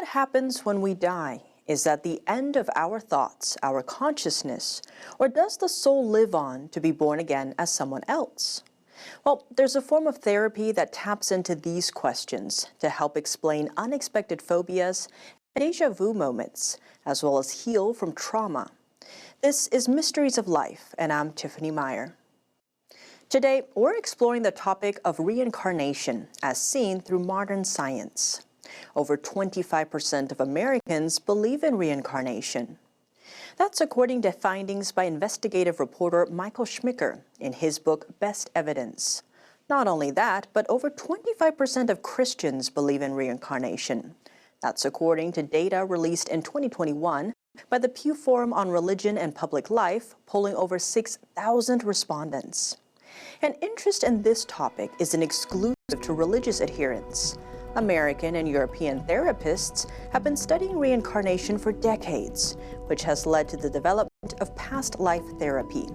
What happens when we die? Is that the end of our thoughts, our consciousness, or does the soul live on to be born again as someone else? Well, there's a form of therapy that taps into these questions to help explain unexpected phobias and déjà vu moments, as well as heal from trauma. This is Mysteries of Life, and I'm Tiffany Meyer. Today, we're exploring the topic of reincarnation as seen through modern science. Over 25% of Americans believe in reincarnation. That's according to findings by investigative reporter Michael Schmicker in his book, Best Evidence. Not only that, but over 25% of Christians believe in reincarnation. That's according to data released in 2021 by the Pew Forum on Religion and Public Life, polling over 6,000 respondents. An interest in this topic isn't exclusive to religious adherents. American and European therapists have been studying reincarnation for decades, which has led to the development of past life therapy.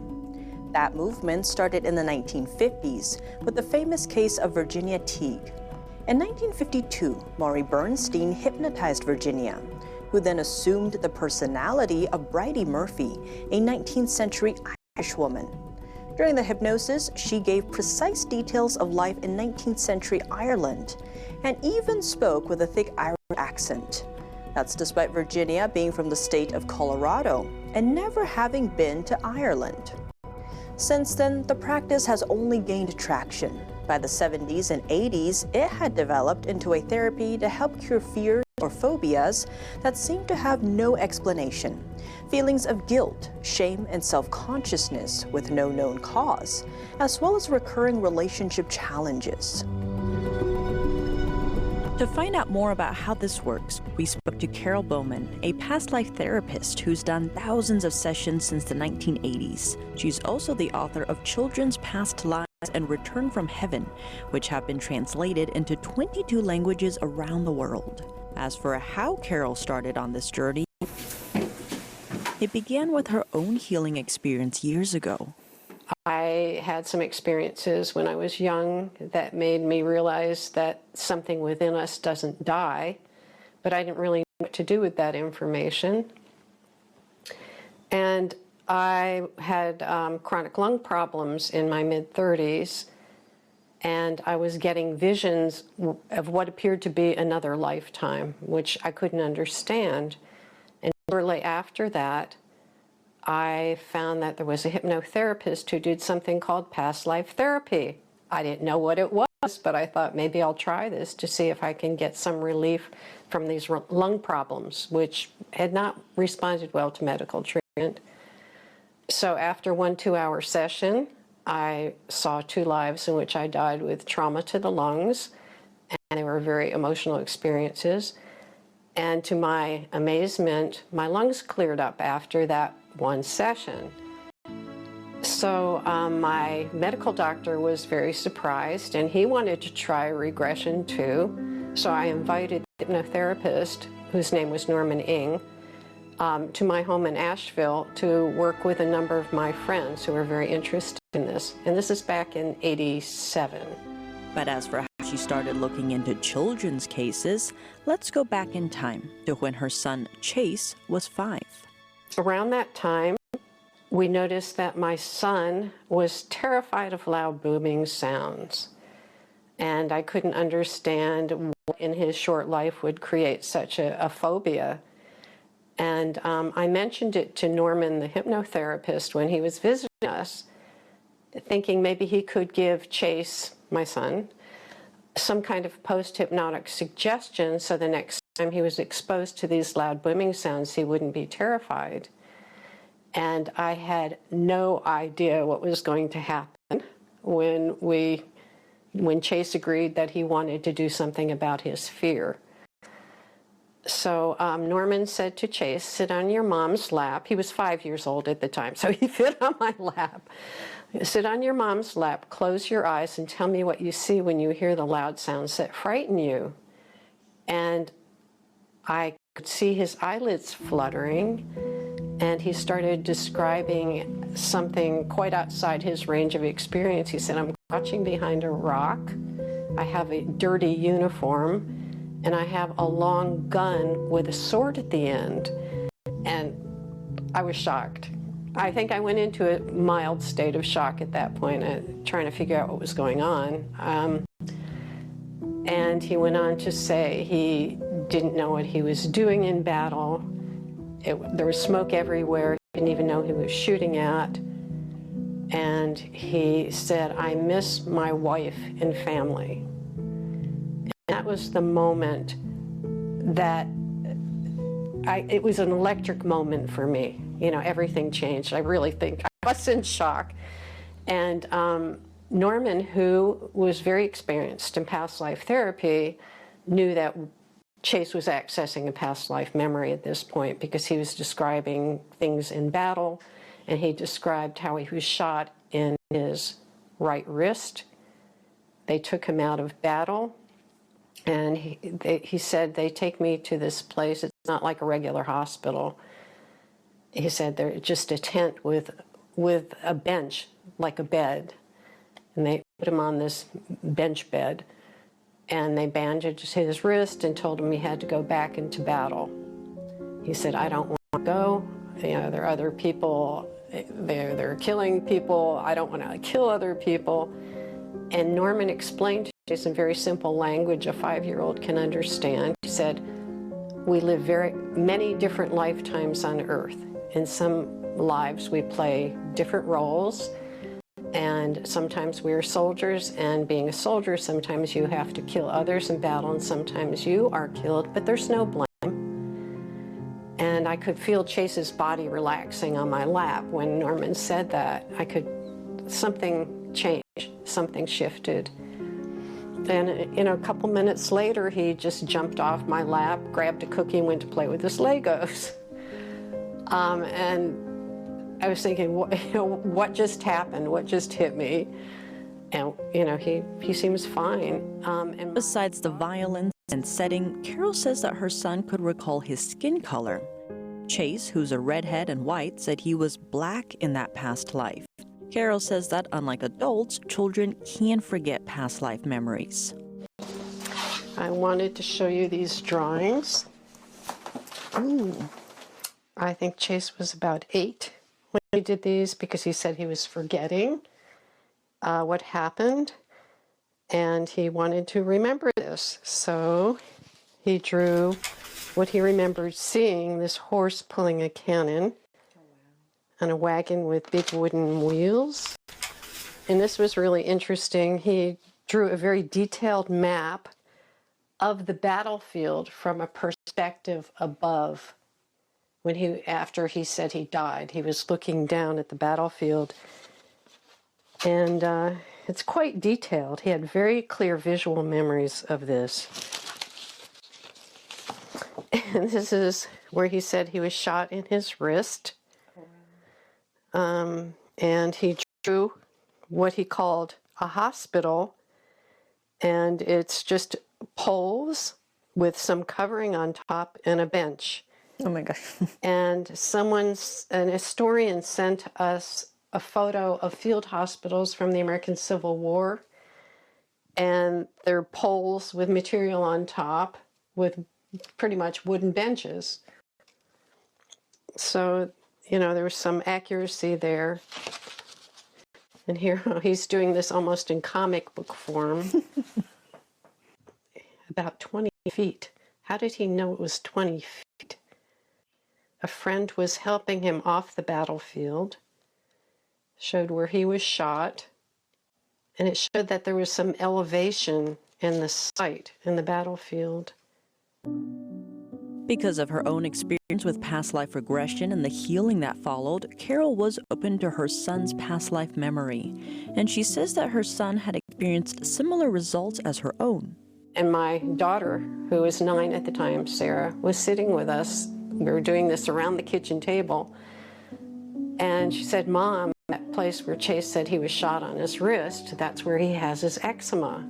That movement started in the 1950s with the famous case of Virginia Teague. In 1952, Maury Bernstein hypnotized Virginia, who then assumed the personality of Bridey Murphy, a 19th century Irish woman. During the hypnosis, she gave precise details of life in 19th century Ireland and even spoke with a thick Irish accent. That's despite Virginia being from the state of Colorado and never having been to Ireland. Since then, the practice has only gained traction. By the 70s and 80s, it had developed into a therapy to help cure fears or phobias that seem to have no explanation. Feelings of guilt, shame, and self-consciousness with no known cause, as well as recurring relationship challenges. To find out more about how this works, we spoke to Carol Bowman, a past life therapist who's done thousands of sessions since the 1980s. She's also the author of Children's Past Lives and Return from Heaven, which have been translated into 22 languages around the world. As for how Carol started on this journey, it began with her own healing experience years ago. I had some experiences when I was young that made me realize that something within us doesn't die, but I didn't really know what to do with that information. And I had chronic lung problems in my mid-30s, and I was getting visions of what appeared to be another lifetime, which I couldn't understand. And shortly after that, I found that there was a hypnotherapist who did something called past life therapy. I didn't know what it was, but I thought maybe I'll try this to see if I can get some relief from these lung problems, which had not responded well to medical treatment. So after one 2-hour session, I saw 2 lives in which I died with trauma to the lungs, and they were very emotional experiences. And to my amazement, my lungs cleared up after that one session. So my medical doctor was very surprised, and he wanted to try regression too. So I invited the hypnotherapist, whose name was Norman Ing, to my home in Asheville to work with a number of my friends who were very interested in this. And this is back in '87. But as for how she started looking into children's cases, let's go back in time to when her son Chase was 5. Around that time, we noticed that my son was terrified of loud booming sounds. And I couldn't understand what in his short life would create such a phobia. And I mentioned it to Norman, the hypnotherapist, when he was visiting us, thinking maybe he could give Chase, my son, some kind of post-hypnotic suggestion so the next time he was exposed to these loud booming sounds, he wouldn't be terrified. And I had no idea what was going to happen when Chase agreed that he wanted to do something about his fear. So Norman said to Chase, "Sit on your mom's lap." He was 5 years old at the time, so he fit on my lap. "Sit on your mom's lap, close your eyes, and tell me what you see when you hear the loud sounds that frighten you." And I could see his eyelids fluttering, and he started describing something quite outside his range of experience. He said, "I'm crouching behind a rock. I have a dirty uniform, and I have a long gun with a sword at the end. And I was shocked. I think I went into a mild state of shock at that point, trying to figure out what was going on. And he went on to say he didn't know what he was doing in battle. There was smoke everywhere. He didn't even know who he was shooting at. And he said, "I miss my wife and family." And that was the moment that it was an electric moment for me. You know, everything changed. I really think I was in shock. And Norman, who was very experienced in past life therapy, knew that Chase was accessing a past life memory at this point because he was describing things in battle, and he described how he was shot in his right wrist. They took him out of battle, and he said, "They take me to this place. It's not like a regular hospital." He said, "They're just a tent with a bench, like a bed." And they put him on this bench bed, and they bandaged his wrist and told him he had to go back into battle. He said, "I don't want to go. You know, there are other people, they're killing people. I don't want to kill other people." And Norman explained to us in very simple language a 5-year-old can understand. He said, "We live very many different lifetimes on Earth. In some lives we play different roles, and sometimes we are soldiers, and being a soldier, sometimes you have to kill others in battle, and sometimes you are killed, but there's no blame." And I could feel Chase's body relaxing on my lap when Norman said that. Something changed, something shifted. And you know, a couple minutes later, he just jumped off my lap, grabbed a cookie, and went to play with his Legos. And I was thinking, what just happened? What just hit me? And you know, he seems fine. And Besides the violence and setting, Carol says that her son could recall his skin color. Chase, who's a redhead and white, said he was black in that past life. Carol says that unlike adults, children can forget past life memories. I wanted to show you these drawings. Ooh. I think Chase was about 8 when he did these because he said he was forgetting what happened, and he wanted to remember this. So he drew what he remembered seeing, this horse pulling a cannon and a wagon with big wooden wheels. And this was really interesting. He drew a very detailed map of the battlefield from a perspective above. After he said he died, he was looking down at the battlefield. And it's quite detailed. He had very clear visual memories of this. And this is where he said he was shot in his wrist. And he drew what he called a hospital, and it's just poles with some covering on top and a bench. Oh my gosh. And an historian sent us a photo of field hospitals from the American Civil War, and they're poles with material on top with pretty much wooden benches. So, you know, there was some accuracy there. And here he's doing this almost in comic book form. About 20 feet. How did he know it was 20 feet? A friend was helping him off the battlefield, showed where he was shot, and it showed that there was some elevation in the site in the battlefield. Because of her own experience with past life regression and the healing that followed, Carol was open to her son's past life memory. And she says that her son had experienced similar results as her own. And my daughter, who was 9 at the time, Sarah, was sitting with us. We were doing this around the kitchen table. And she said, "Mom, that place where Chase said he was shot on his wrist, that's where he has his eczema."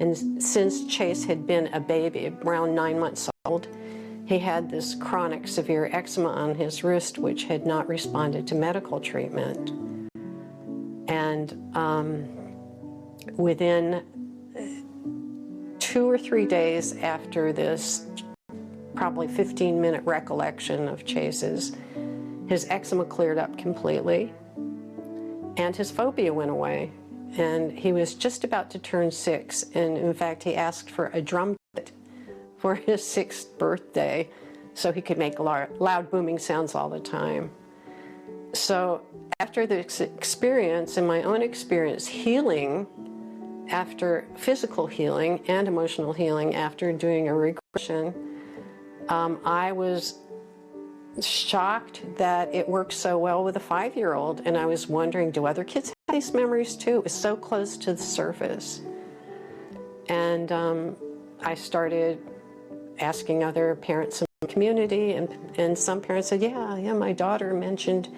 And since Chase had been a baby, around 9 months old, he had this chronic severe eczema on his wrist, which had not responded to medical treatment. And within 2 or 3 days after this probably 15-minute recollection of Chase's, his eczema cleared up completely and his phobia went away. And he was just about to turn 6, and in fact he asked for a drum kit for his 6th birthday so he could make loud booming sounds all the time. So after this experience, and my own experience healing, after physical healing and emotional healing after doing a regression, I was shocked that it worked so well with a 5-year-old, and I was wondering, do other kids have these memories too? It was so close to the surface. And I started asking other parents in the community, and some parents said, yeah, my daughter mentioned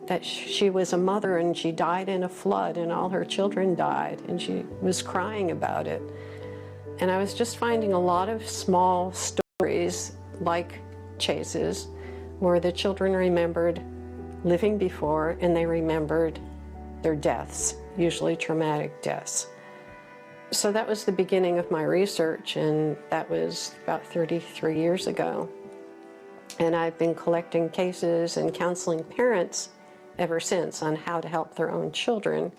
that she was a mother and she died in a flood and all her children died, and she was crying about it. And I was just finding a lot of small stories like Chase's, where the children remembered living before and they remembered their deaths, usually traumatic deaths. So that was the beginning of my research, and that was about 33 years ago. And I've been collecting cases and counseling parents ever since on how to help their own children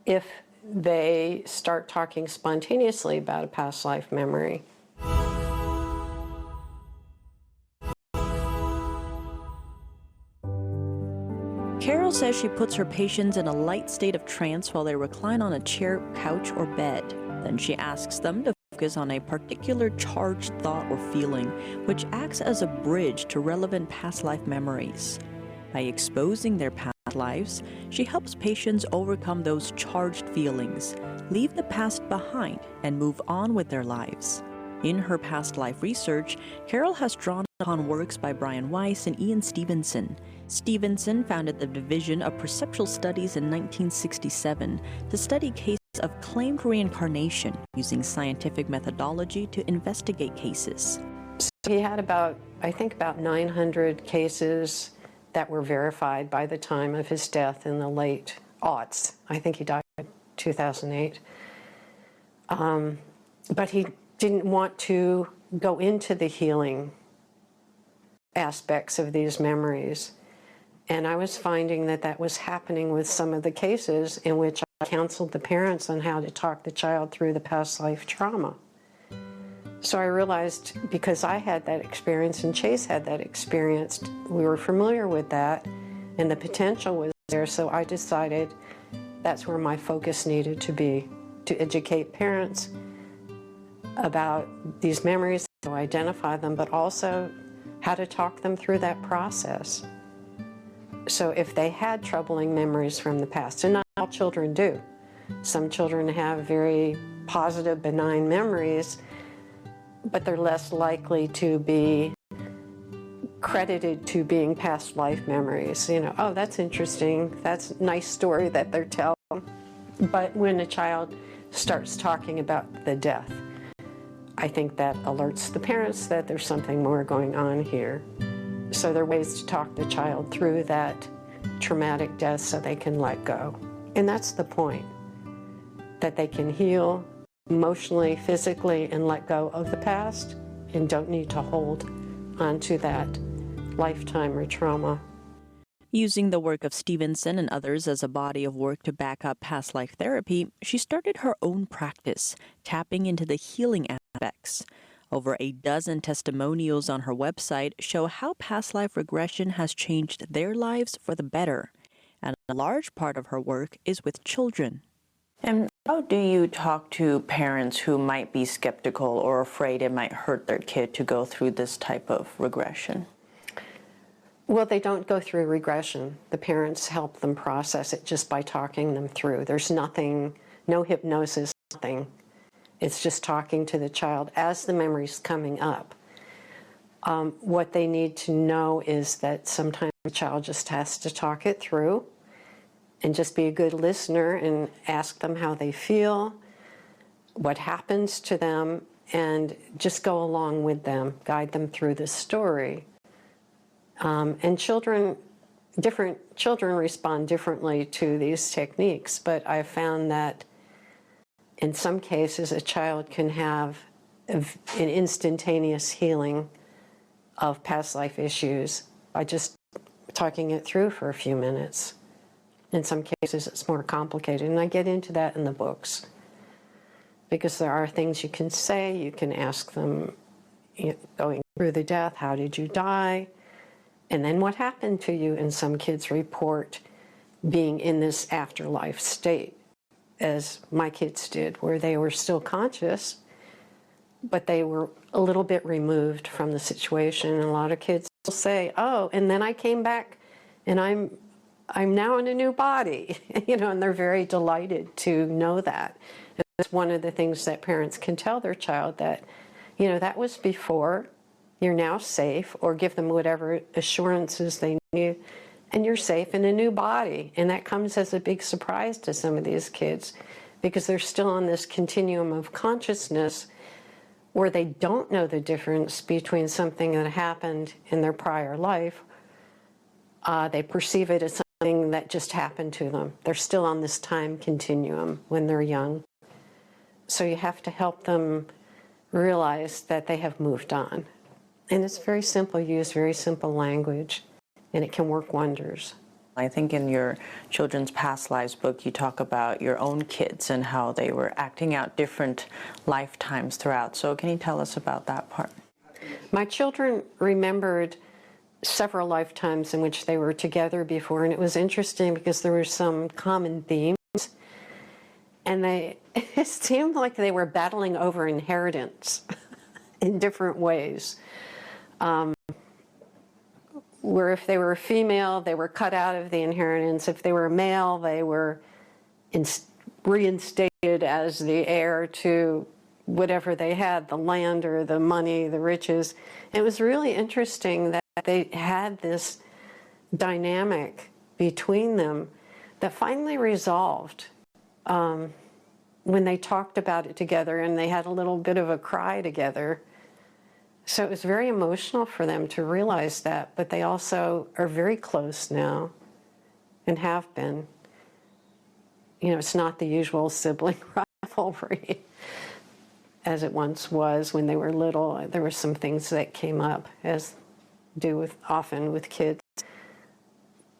if they start talking spontaneously about a past life memory. Carol says she puts her patients in a light state of trance while they recline on a chair, couch, or bed. Then she asks them to focus on a particular charged thought or feeling, which acts as a bridge to relevant past life memories. By exposing their past lives, she helps patients overcome those charged feelings, leave the past behind, and move on with their lives. In her past life research, Carol has drawn upon works by Brian Weiss and Ian Stevenson. Stevenson founded the Division of Perceptual Studies in 1967 to study cases of claimed reincarnation using scientific methodology to investigate cases. So he had about 900 cases that were verified by the time of his death in the late aughts. I think he died in 2008. But he didn't want to go into the healing aspects of these memories. And I was finding that that was happening with some of the cases in which I counseled the parents on how to talk the child through the past life trauma. So I realized, because I had that experience and Chase had that experience, we were familiar with that and the potential was there, so I decided that's where my focus needed to be, to educate parents about these memories, to identify them, but also how to talk them through that process. So if they had troubling memories from the past, and not all children do. Some children have very positive, benign memories, but they're less likely to be credited to being past life memories. You know, oh, that's interesting. That's a nice story that they're telling. But when a child starts talking about the death, I think that alerts the parents that there's something more going on here. So there are ways to talk the child through that traumatic death so they can let go. And that's the point, that they can heal emotionally, physically, and let go of the past and don't need to hold onto that lifetime or trauma. Using the work of Stevenson and others as a body of work to back up past life therapy, she started her own practice, tapping into the healing aspects. Over a dozen testimonials on her website show how past life regression has changed their lives for the better. And a large part of her work is with children. And how do you talk to parents who might be skeptical or afraid it might hurt their kid to go through this type of regression? Well, they don't go through regression. The parents help them process it just by talking them through. There's nothing, no hypnosis, nothing. It's just talking to the child as the memory's coming up. What they need to know is that sometimes the child just has to talk it through and just be a good listener and ask them how they feel, what happens to them, and just go along with them, guide them through the story. And different children respond differently to these techniques, but I've found that In some cases, a child can have an instantaneous healing of past life issues by just talking it through for a few minutes. In some cases, it's more complicated, and I get into that in the books, because there are things you can say. You can ask them, going through the death, how did you die? And then what happened to you? And some kids report being in this afterlife state, as my kids did, where they were still conscious, but they were a little bit removed from the situation. And a lot of kids will say, oh, and then I came back and I'm now in a new body, and they're very delighted to know that. And it's one of the things that parents can tell their child, that, that was before, you're now safe, or give them whatever assurances they need, and you're safe in a new body. And that comes as a big surprise to some of these kids, because they're still on this continuum of consciousness where they don't know the difference between something that happened in their prior life. They perceive it as something that just happened to them. They're still on this time continuum when they're young. So you have to help them realize that they have moved on. And it's very simple. You use very simple language, and it can work wonders. I think in your Children's Past Lives book, you talk about your own kids and how they were acting out different lifetimes throughout. So can you tell us about that part? My children remembered several lifetimes in which they were together before, and it was interesting because there were some common themes, and it seemed like they were battling over inheritance in different ways. Where if they were a female, they were cut out of the inheritance. If they were a male, they were reinstated as the heir to whatever they had, the land or the money, the riches. It was really interesting that they had this dynamic between them that finally resolved when they talked about it together, and they had a little bit of a cry together. So it was very emotional for them to realize that, but they also are very close now and have been. It's not the usual sibling rivalry as it once was when they were little. There were some things that came up, as do often with kids.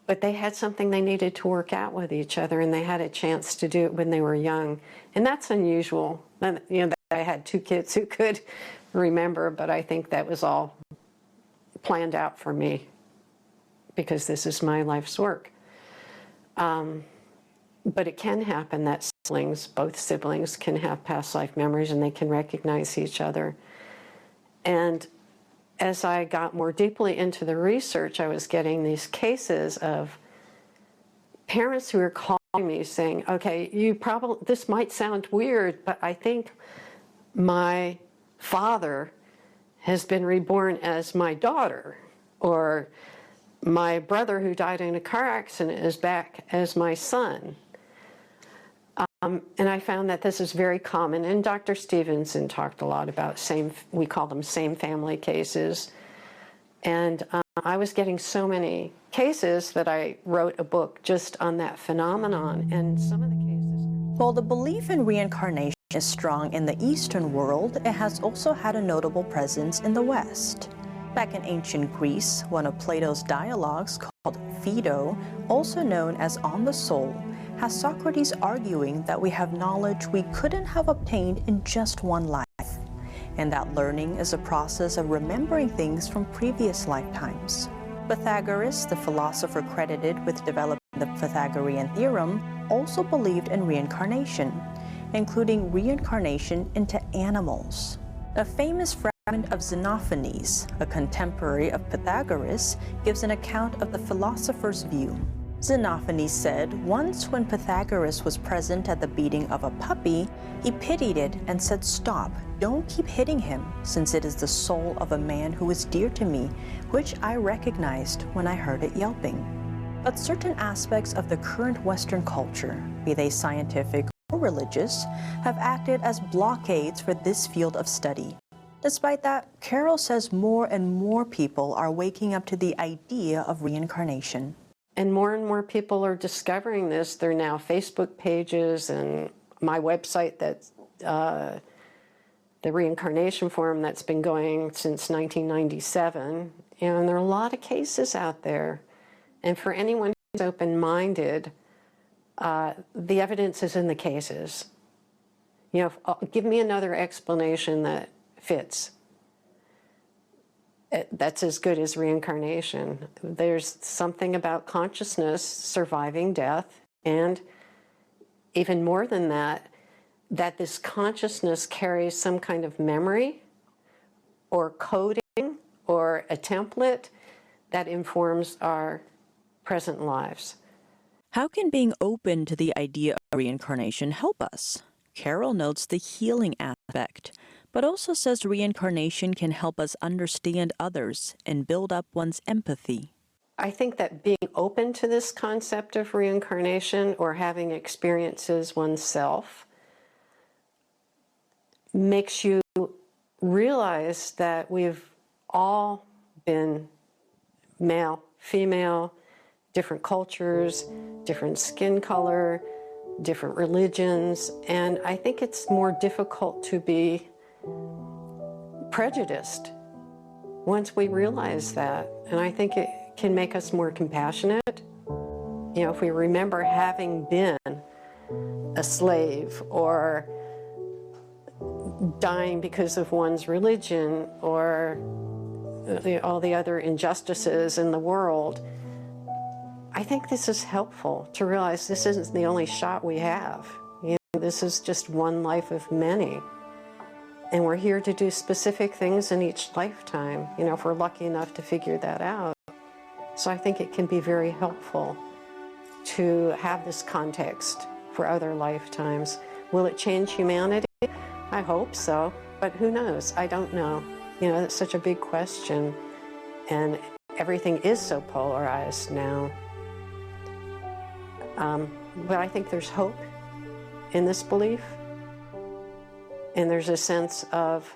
But they had something they needed to work out with each other, and they had a chance to do it when they were young. And that's unusual. I had two kids who could remember, but I think that was all planned out for me, because this is my life's work. But it can happen that both siblings can have past life memories, and they can recognize each other. And as I got more deeply into the research, I was getting these cases of parents who were calling me saying, okay, this might sound weird, but I think my father has been reborn as my daughter, or my brother who died in a car accident is back as my son. And I found that this is very common, and Dr. Stevenson talked a lot about we call them same family cases. And I was getting so many cases that I wrote a book just on that phenomenon, and some of the cases... While the belief in reincarnation is strong in the Eastern world, it has also had a notable presence in the West. Back in ancient Greece, one of Plato's dialogues, called Phaedo, also known as On the Soul, has Socrates arguing that we have knowledge we couldn't have obtained in just one life, and that learning is a process of remembering things from previous lifetimes. Pythagoras, the philosopher credited with developing the Pythagorean theorem, also believed in reincarnation, including reincarnation into animals. A famous fragment of Xenophanes, a contemporary of Pythagoras, gives an account of the philosopher's view. Xenophanes said once when Pythagoras was present at the beating of a puppy, he pitied it and said, "Stop, don't keep hitting him, since it is the soul of a man who is dear to me, which I recognized when I heard it yelping." But certain aspects of the current Western culture, be they scientific or religious, have acted as blockades for this field of study. Despite that, Carol says more and more people are waking up to the idea of reincarnation. And more people are discovering this. There are now Facebook pages and my website that the reincarnation forum that's been going since 1997, and there are a lot of cases out there. And for anyone who's open-minded, the evidence is in the cases. You know, give me another explanation that fits. That's as good as reincarnation. There's something about consciousness surviving death, and even more than that, that this consciousness carries some kind of memory or coding or a template that informs our present lives. How can being open to the idea of reincarnation help us? Carol notes the healing aspect, but also says reincarnation can help us understand others and build up one's empathy. I think that being open to this concept of reincarnation or having experiences oneself makes you realize that we've all been male, female, different cultures, different skin color, different religions, and I think it's more difficult to be prejudiced once we realize that. And I think it can make us more compassionate. You know, if we remember having been a slave or dying because of one's religion or all the other injustices in the world, I think this is helpful to realize this isn't the only shot we have. You know, this is just one life of many. And we're here to do specific things in each lifetime, you know, if we're lucky enough to figure that out. So I think it can be very helpful to have this context for other lifetimes. Will it change humanity? I hope so, but who knows? I don't know. You know, it's such a big question, and everything is so polarized now. But I think there's hope in this belief, and there's a sense of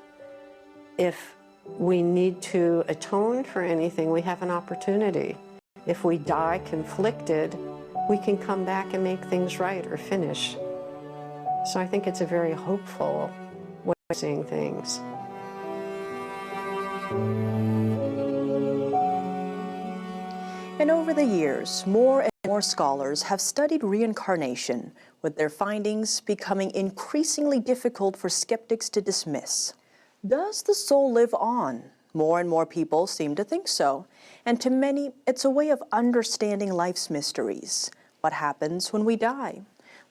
if we need to atone for anything, we have an opportunity. If we die conflicted, we can come back and make things right or finish. So I think it's a very hopeful way of seeing things. And over the years, more and more scholars have studied reincarnation, with their findings becoming increasingly difficult for skeptics to dismiss. Does the soul live on? More and more people seem to think so. And to many, it's a way of understanding life's mysteries. What happens when we die?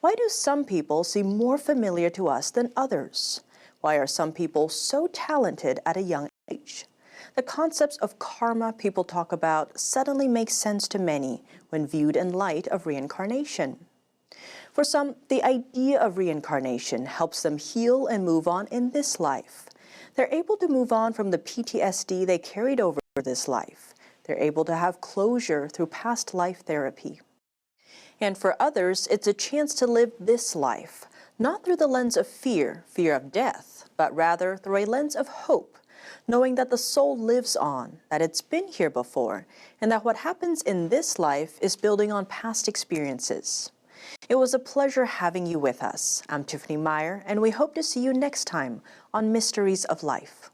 Why do some people seem more familiar to us than others? Why are some people so talented at a young age? The concepts of karma people talk about suddenly make sense to many when viewed in light of reincarnation. For some, the idea of reincarnation helps them heal and move on in this life. They're able to move on from the PTSD they carried over this life. They're able to have closure through past life therapy. And for others, it's a chance to live this life, not through the lens of fear of death, but rather through a lens of hope, knowing that the soul lives on, that it's been here before, and that what happens in this life is building on past experiences. It was a pleasure having you with us. I'm Tiffany Meyer, and we hope to see you next time on Mysteries of Life.